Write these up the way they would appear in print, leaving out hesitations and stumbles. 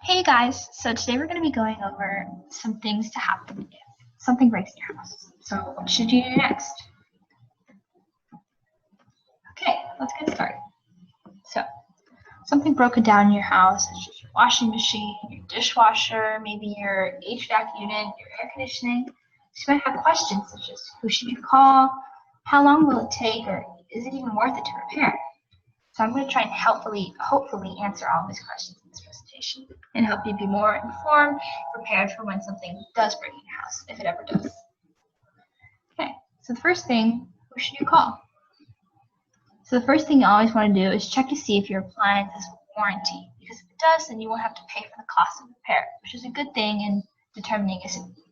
Hey guys, so today we're going to be going over some things to happen if something breaks in your house. So what should you do next? Okay, let's get started. So something broken down in your house, such as your washing machine, your dishwasher, maybe your HVAC unit, your air conditioning. So you might have questions such as who should you call, how long will it take, or is it even worth it to repair? So I'm going to try and hopefully answer all of these questions in this presentation and help you be more informed, prepared for when something does break in your house, if it ever does. Okay, so the first thing, who should you call? So the first thing you always want to do is check to see if your appliance has warranty, because if it does, then you won't have to pay for the cost of repair, which is a good thing in determining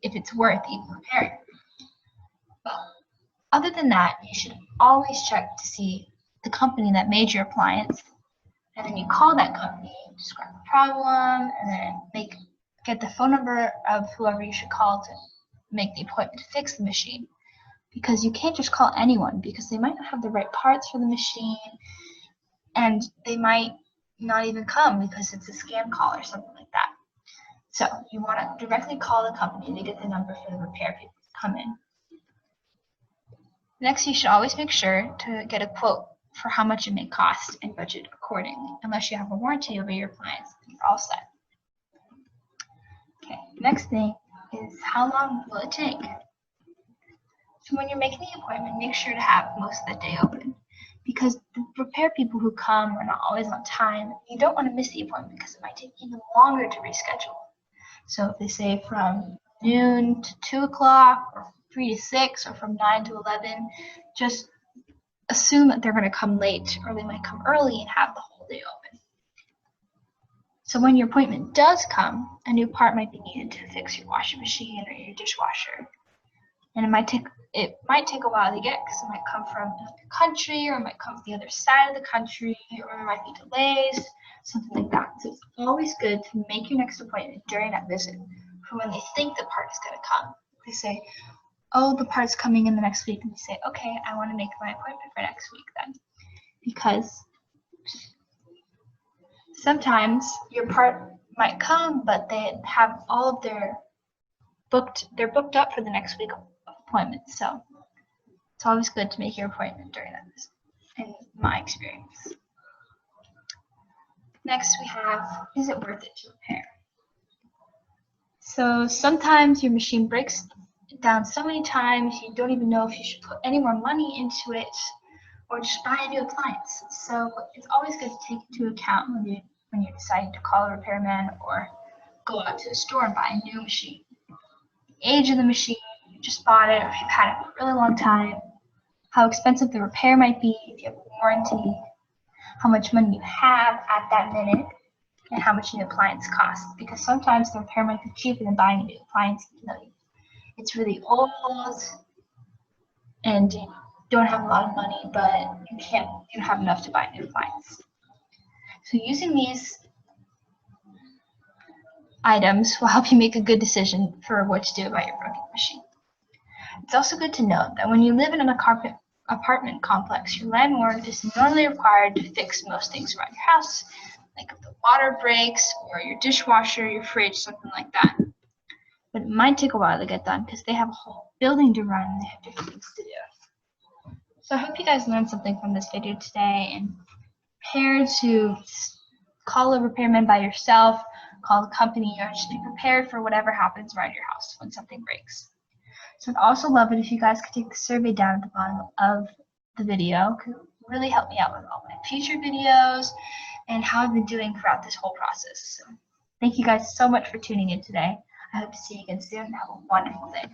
if it's worth even repairing. But other than that, you should always check to see the company that made your appliance, and then you call that company, describe the problem, and then get the phone number of whoever you should call to make the appointment to fix the machine. Because you can't just call anyone, because they might not have the right parts for the machine, and they might not even come because it's a scam call or something like that. So you want to directly call the company to get the number for the repair people to come in. Next, you should always make sure to get a quote for how much it may cost and budget accordingly. Unless you have a warranty over your appliance, you're all set. Okay, next thing is how long will it take? So when you're making the appointment, make sure to have most of the day open, because the repair people who come are not always on time. You don't want to miss the appointment because it might take even longer to reschedule. So if they say from noon to 2 o'clock, or 3 to 6, or from 9 to 11, just assume that they're going to come late, or they might come early and have the whole day open. So when your appointment does come, a new part might be needed to fix your washing machine or your dishwasher. And it might take a while to get, because it might come from another country, or it might come from the other side of the country, or there might be delays, something like that. So it's always good to make your next appointment during that visit for when they think the part is going to come. They say, oh, the part's coming in the next week, and you say, okay, I want to make my appointment for next week then. Because sometimes your part might come, but they have all of they're booked up for the next week appointment. So it's always good to make your appointment during that visit, in my experience. Next we have, is it worth it to repair? So sometimes your machine breaks down so many times you don't even know if you should put any more money into it or just buy a new appliance. So it's always good to take into account when you're deciding to call a repairman or go out to the store and buy a new machine. The age of the machine, you just bought it, or if you've had it for a really long time, how expensive the repair might be, if you have a warranty, how much money you have at that minute, and how much a new appliance costs. Because sometimes the repair might be cheaper than buying a new appliance, even though it's really old and you don't have a lot of money, but you don't have enough to buy a new appliance. So using these items will help you make a good decision for what to do about your broken machine. It's also good to note that when you live in an apartment complex, your landlord is normally required to fix most things around your house, like if the water breaks, or your dishwasher, your fridge, something like that. But it might take a while to get done because they have a whole building to run and they have different things to do. So I hope you guys learned something from this video today and prepared to call a repairman by yourself, call the company, or just be prepared for whatever happens around your house when something breaks. So I'd also love it if you guys could take the survey down at the bottom of the video, because it would really help me out with all my future videos and how I've been doing throughout this whole process. So thank you guys so much for tuning in today. I hope to see you again soon. Have a wonderful day.